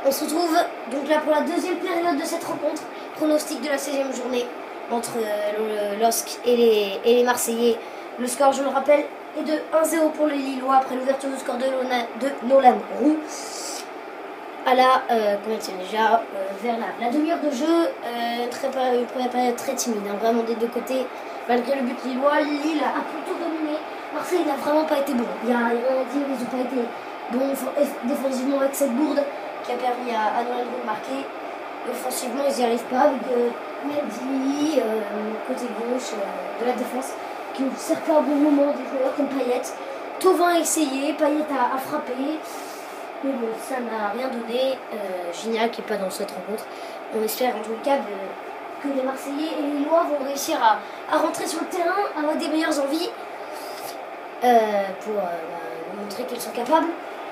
On se retrouve donc là pour la deuxième période de cette rencontre. Pronostic de la 16e journée entre le LOSC et les Marseillais. Le score, je le rappelle, est de 1-0 pour les Lillois après l'ouverture du score de Nolan Roux. À la déjà vers la demi-heure de jeu, une première période très timide, hein, vraiment des deux côtés. Malgré le but lillois, Lille a plutôt dominé. Marseille n'a vraiment pas été bon. Il y a rien à dire, ils n'ont pas été bons défensivement avec cette bourde qui a permis à Nolan Roux de marquer. Offensivement, ils n'y arrivent pas avec Mendy, côté gauche de la défense, qui ne sert pas au bon moment des joueurs comme Payet. Thauvin a essayé, Payet a frappé. Mais bon, ça n'a rien donné. Gignac n'est pas dans cette rencontre. On espère en tout cas que les Marseillais et les Lillois vont réussir à rentrer sur le terrain avec des meilleures envies pour montrer qu'ils sont capables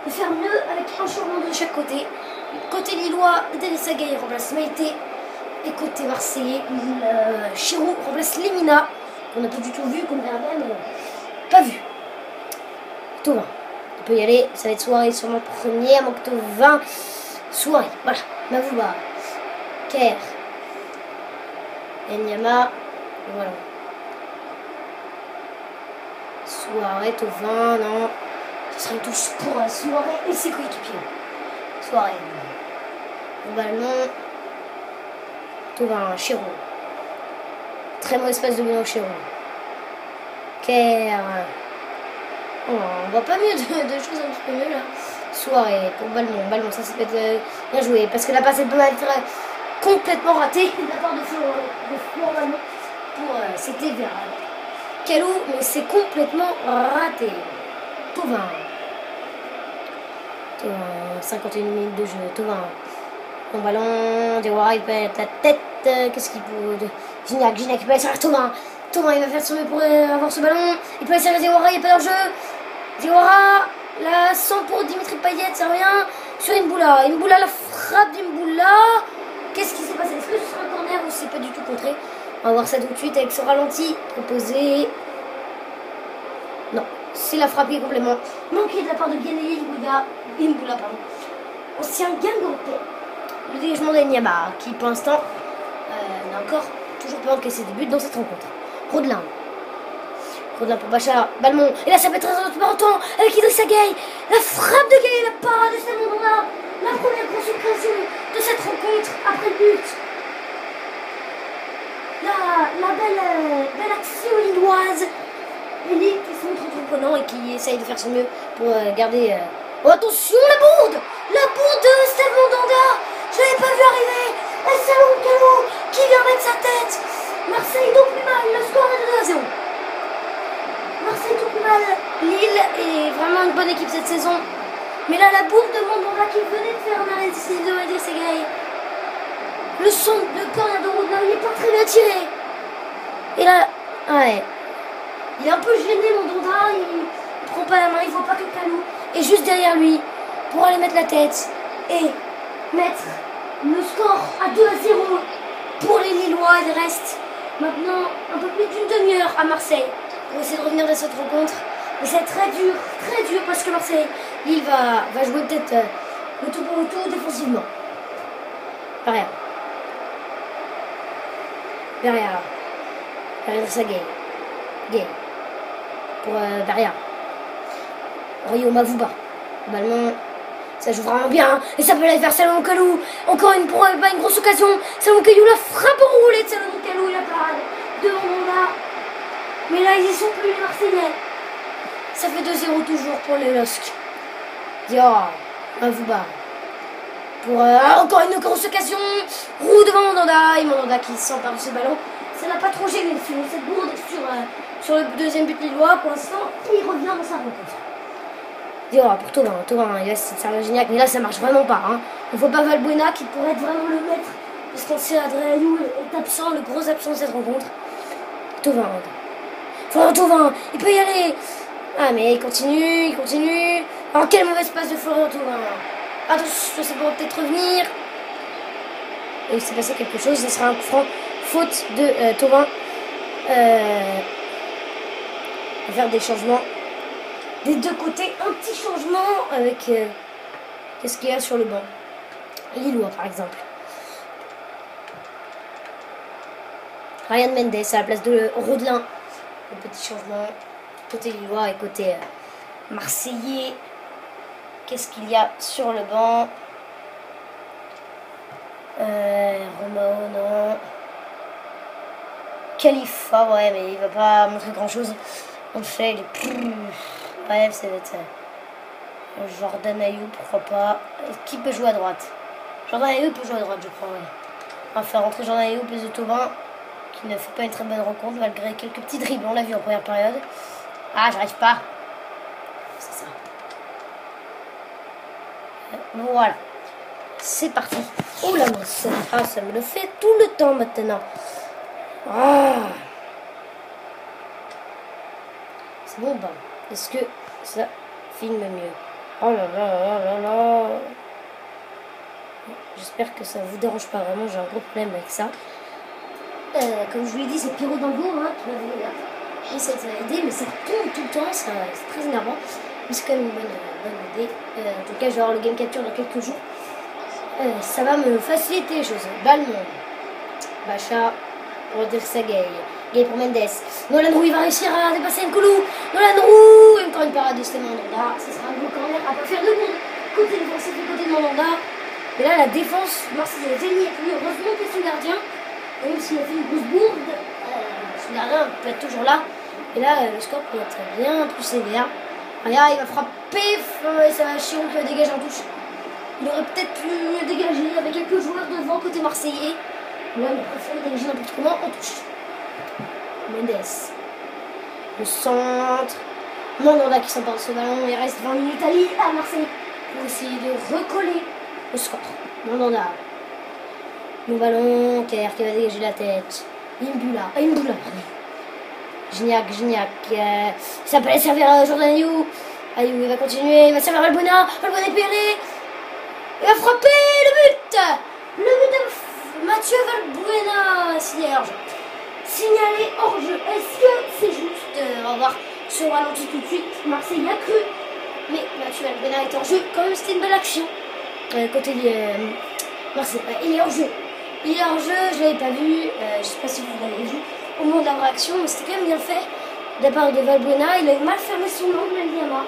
de faire mieux avec un changement de chaque côté. Côté Lillois, Idrissa Gueye remplace Maïté. Et côté Marseillais, Chirou remplace Lemina. On n'a pas du tout vu, qu'on verra même pas vu. Thauvin. On peut y aller, ça va être soirée sur mon premier, Mokto 20. Soirée, voilà. Mavouba, Kerr, Enyama, voilà. Soirée, Thauvin, non. Ce serait une touche pour la soirée et ses coéquipiers. Soirée. Globalement, Thauvin, Chirou. Très mauvais espace de Benoît Chirou. Kerr. Oh, on voit pas mieux de choses un petit peu mieux là. Soirée pour Balmont, ça peut être bien joué parce que la passe elle peut être complètement ratée de la part de Florent Balmont pour c'était vers Kalou, mais c'est complètement raté. Thauvin, 51 minutes de jeu. Thauvin, bon ballon, Diawara il peut être la tête, qu'est-ce qu'il peut. Gignac il peut aller sur Thauvin. Thauvin il va faire son mieux pour avoir ce ballon. Il peut aller sur Diawara, il est pas dans le jeu. Diawara, la 100 pour Dimitri Payet, ça revient sur Imboula. Imboula, la frappe d'Imboula. Qu'est-ce qui s'est passé? Est-ce que ce sera un corner ou c'est pas du tout contré? On va voir ça tout de suite avec ce ralenti proposé. Non, c'est la frappe qui est complètement manquée de la part de Guéné Imboula, pardon. Ancien Guingampais. Le dégagement d'Enyama qui pour l'instant n'a encore toujours pas encaissé des buts dans cette rencontre. Rodelin pour Bachar, Balmont, et là ça peut être très important avec Idrissa Gueye, la frappe de Gueye, la parade de Samandona, la première grosse occasion de cette rencontre après le but. La belle action lilloise, Lille qui se montre entreprenant et qui essaye de faire son mieux pour garder... Oh attention la bourde de Steve Mandanda, je l'avais pas vu arriver, et Salomon Kalou qui vient mettre sa tête. Marseille donc plus mal, le score est de 2-0. Marseille tout plus mal, Lille est vraiment une bonne équipe cette saison. Mais là, la bourde de Mandanda qui venait de faire un arrêt décisif de Idrissa Gueye. Le son de corner de Rodelin, il n'est pas très bien tiré. Et là, ouais, il est un peu gêné Mandanda, il prend pas la main, il ne faut pas que Kalou est juste derrière lui pour aller mettre la tête et mettre le score à 2-0 pour les Lillois. Il reste maintenant un peu plus d'une demi-heure à Marseille pour essayer de revenir de cette rencontre. Mais c'est très dur parce que Marseille, Lille va jouer peut-être le tout pour le tout défensivement. Derrière Idrissa Gueye. Pour derrière. Rio Mavouba. Ballon, ça joue vraiment bien. Et ça peut aller vers Salomon Kalou. Encore une grosse occasion. Salomon Kalou, la frappe enroulée de Salomon Kalou et la parade de Mandanda. Mais là, ils y sont plus, les Marseillais. Ça fait 2-0 toujours pour les LOSC. Dior, Mavouba. Pour encore une grosse occasion. Roux devant Mandanda. Et Mandanda qui s'empare de ce ballon. Ça n'a pas trop gêné cette bourde sur le deuxième but lillois. Pour l'instant, il revient dans sa rencontre. Dior pour Thauvin, il va essayer de servir Gignac. Mais là, ça marche vraiment pas. Hein. Il ne faut pas Valbuena qui pourrait être vraiment le maître. Parce qu'on sait Adriano est absent, le gros absent de cette rencontre. Thauvin. Thauvin, il peut y aller. Ah mais il continue. Oh quel mauvais passe de Florian Thauvin. Attention, ça pourrait peut-être revenir. Et il s'est passé quelque chose, ce sera un coup franc. Faute de Thauvin. On va faire des changements des deux côtés. Un petit changement avec... qu'est-ce qu'il y a sur le banc? Lillois par exemple. Ryan Mendes à la place de Rodelin. Un petit changement côté Lillois et côté Marseillais. Qu'est-ce qu'il y a sur le banc? Romao, non. Khalifa, ouais, mais il va pas montrer grand chose. En fait, il est plus. Ouais, ça va être Jordan Ayew, pourquoi pas. Qui peut jouer à droite? Jordan Ayew peut jouer à droite, je crois, ouais. On va faire rentrer Jordan Ayew plus de Thauvin, qui ne fait pas une très bonne rencontre, malgré quelques petits dribbles, on l'a vu en première période. Ah, j'arrive pas. C'est ça. Voilà. C'est parti. Oh là, ça me le fait tout le temps maintenant. Ah. C'est bon, bah. Est-ce que ça filme mieux? Oh là là là là là. J'espère que ça vous dérange pas vraiment, j'ai un gros problème avec ça. Comme je vous l'ai dit, c'est Pierrot Dango hein, qui m'avait essayé de aider, mais ça tombe tout le temps, c'est très énervant. Mais c'est quand même une bonne idée. En tout cas, je vais avoir le game capture dans quelques jours. Ça va me faciliter les choses. Balmont, Bacha, pour dire ça Gay pour Mendes. Nolan Roux, il va réussir à dépasser Nkoulou. Nolan Roux, et encore une parade de Stéphane Mandanda. Ce sera un gros corner à pas faire de bon. Côté défensif et côté de Mandanda. Et là, la défense marseillaise est liée. Heureusement que son gardien, même s'il a fait une grosse bourde, son gardien peut être toujours là. Et là, le score peut être bien plus sévère. Regarde, il va frapper. Et ça va Chiron qui va dégager en touche. Il aurait peut-être pu dégager avec quelques joueurs devant côté marseillais. Là, il a préféré dégager n'importe comment en touche. Mendes. Le centre. Mandanda qui s'emporte ce ballon. Il reste 20 minutes à Marseille pour essayer de recoller le score. Mandanda. Le ballon. Kerr qui va dégager la tête. Imbula. Gignac. Ça peut aller servir à Jordan Ayew. Ayew, il va continuer. Il va servir à Valbuena. Valbuena est péré. Il va frapper le but. Le but de Mathieu Valbuena. Signalé hors jeu. Est-ce que c'est juste? On va voir ce ralenti tout de suite. Marseille a cru. Mais Mathieu Valbuena est hors jeu. Quand même, c'était une belle action. Côté Marseille. Il est hors jeu. Je ne l'avais pas vu. Je ne sais pas si vous l'avez vu au moment de la réaction. Mais c'était quand même bien fait. De la part de Valbuena. Il a mal fermé son angle, Liama.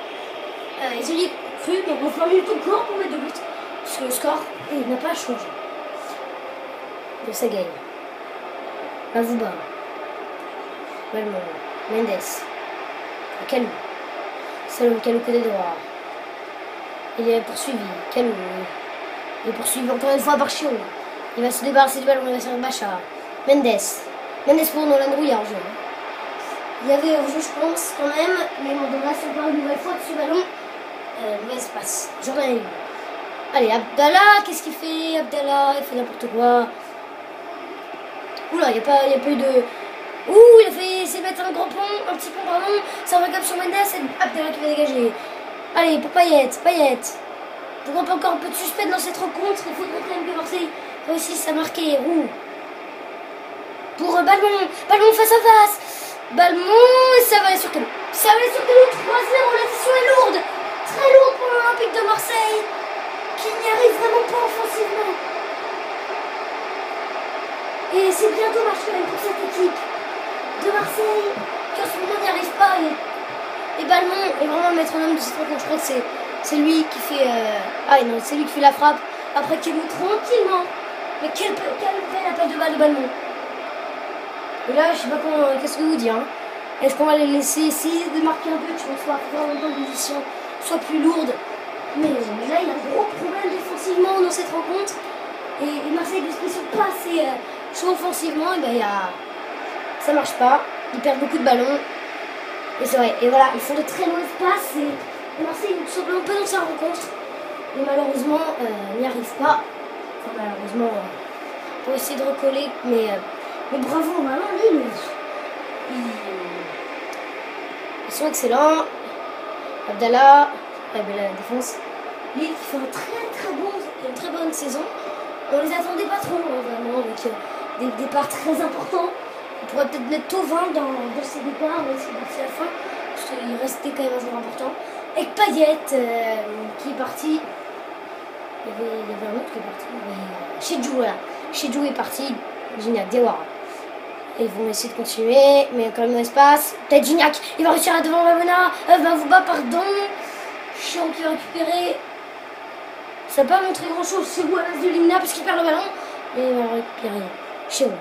Ils ont cru. Donc on fait 20 minutes encore pour mettre 2 buts. Parce que le score n'a pas changé. De ça gagne. Mazouba. Balmont. Mendes. Kalou. Salom Kalou côté droit. Il est poursuivi. Kalou. Il est poursuivi encore une fois par Chiron. Il va se débarrasser du ballon. Il va sur Bacha. Mendes pour Nolan Roux, il y a hors-jeu. Il y avait hors-jeu, je pense, quand même. Mais Mandanda s'empare une nouvelle fois de ce ballon. Mauvaise passe. Jordan Ayew. Allez, Abdallah, qu'est-ce qu'il fait? Abdallah, il fait n'importe quoi. Oula, il n'y a pas eu de... Ouh, il a fait essayer de mettre un grand pont, un petit pont, pardon. Ça regarde sur Mendes, c'est Abdallah qui va dégager. Allez, pour Payet. Pour un peu encore un peu de suspect dans cette rencontre, il faudrait quand même que Marseille réussisse à marquer. Roux. Pour Balmont face à face. Balmont, et ça va aller sur Kalou. 3-0, l'addition est lourde. Très lourde pour l'Olympique de Marseille, qui n'y arrive vraiment pas offensivement. Et c'est bien dommage quand même pour cette équipe de Marseille, qui en ce moment n'y arrive pas. Et Balmont est vraiment le métronome de cette rencontre. Je crois que c'est lui qui fait... c'est lui qui fait la frappe. Après qu'il loue tranquillement. Mais quel bel appel de balle de Balmont. Et là, je sais pas qu'est-ce que vous dire. Hein. Est-ce qu'on va les laisser essayer de marquer un but? Je pense pas faire une position soit plus lourde. Mais là, il y a un gros problème défensivement dans cette rencontre. Et Marseille ne se pas assez chaud offensivement. Et ben, ça marche pas. Ils perdent beaucoup de ballons. Et c'est vrai. Et voilà, ils font de très mauvaises passes. Et Marseille n'est tout simplement pas dans sa rencontre. Et malheureusement, n'y arrive pas. Enfin, malheureusement, pour essayer de recoller. Mais bravo, vraiment, Lille. Ils sont excellents. Abdallah, la défense. Lille qui fait une très bonne saison. On les attendait pas trop, vraiment, avec des départs très importants. On pourrait peut-être mettre Thauvin dans ces départs, mais c'est parti à la fin, parce qu'il restait quand même un joueur important. Avec Payet qui est parti. Il y avait un autre qui est parti. Shedju, voilà. Shedju est parti. Gignac, Diawara. Ils vont essayer de continuer, mais quand même dans l'espace. Peut-être Gignac, il va réussir à devant Vavona. Vavouba, pardon. Chiant qui va récupérer. Ça n'a pas montré grand chose. C'est vous à l'as de Limna parce qu'il perd le ballon. Et il va récupérer. Chez vous.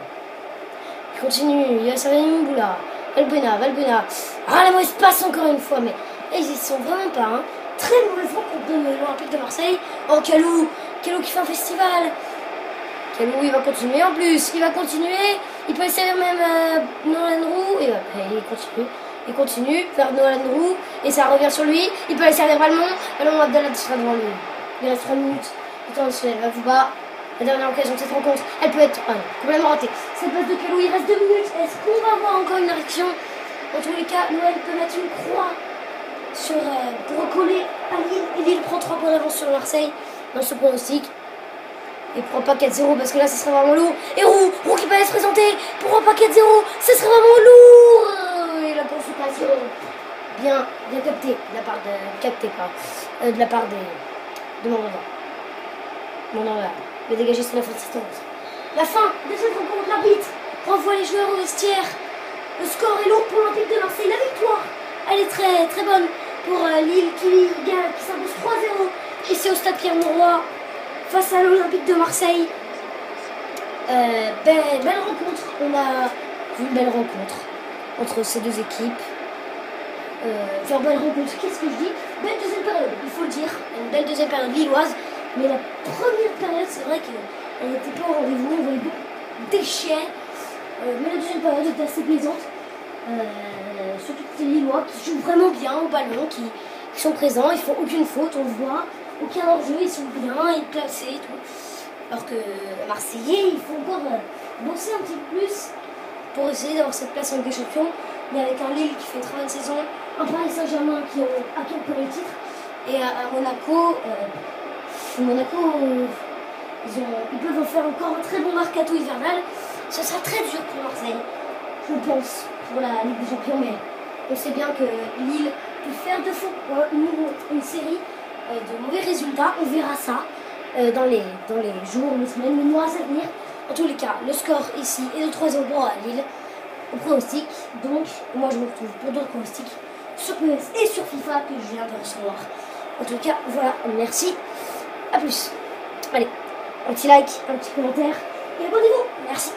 Il continue. Il va servir Mboula. Valbuena. Ah, la mauvaise passe encore une fois. Mais ils y sont vraiment pas. Hein. Très mauvaise rencontre de l'Olympique de Marseille. Oh, Kalou qui fait un festival. Kalou, il va continuer en plus. Il va continuer. Il peut essayer même Nolan Roux. Et il continue vers Nolan Roux. Et ça revient sur lui. Il peut aller servir Balmont. Balmont Abdallah sera devant lui. Il reste 3 minutes. Le temps additionnel va vous bas. La dernière occasion de cette rencontre, elle peut être complètement ratée. Cette passe de Kalou, il reste 2 minutes. Est-ce qu'on va avoir encore une réaction? En tous les cas, Noël peut mettre une croix sur, pour recoller à Lille. Et Lille prend 3 points d'avance sur Marseille dans ce pronostic. Et pourquoi pas 4-0 parce que là, ce serait vraiment lourd. Et Roux qui peut aller se présenter. Pourquoi pas 4-0? Ce serait vraiment lourd. Et la consultation, bien captée de la part de... de la part de Mandanda. Le dégager sur la fin de cette rencontre. La fin de cette rencontre, l'arbitre renvoie les joueurs au vestiaire. Le score est lourd pour l'Olympique de Marseille. La victoire, elle est très très bonne pour Lille qui s'impose 3-0. Et c'est au stade Pierre-Mauroy face à l'Olympique de Marseille. Belle rencontre. On a vu une belle rencontre entre ces deux équipes. Belle rencontre, qu'est-ce que je dis? Belle deuxième période, il faut le dire. Une belle deuxième période lilloise. Mais la première période, c'est vrai qu'elle n'était pas au rendez-vous. On voyait beaucoup de déchets. Mais la deuxième période était assez plaisante. Surtout les Lillois qui jouent vraiment bien au ballon, qui sont présents, ils font aucune faute, on le voit. Aucun hors-jeu, ils sont bien, ils placés et tout. Alors que Marseillais, il faut encore bosser un petit peu plus pour essayer d'avoir cette place en Ligue des Champions. Mais avec un Lille qui fait 3 de saison, un Paris Saint-Germain qui ont acquis le titre, et à Monaco. Ils peuvent faire encore un très bon mercato hivernal. Ce sera très dur pour Marseille, je pense, pour la Ligue des Champions. Mais on sait bien que Lille peut faire de faux une série de mauvais résultats. On verra ça dans les jours, les semaines, les mois à venir. En tous les cas, le score ici est de 3-0 à Lille au pronostic. Donc, moi je me retrouve pour d'autres pronostics sur PS et sur FIFA que je viens de recevoir. En tout cas, voilà, merci. A plus. Allez, un petit like, un petit commentaire et abonnez-vous. Merci.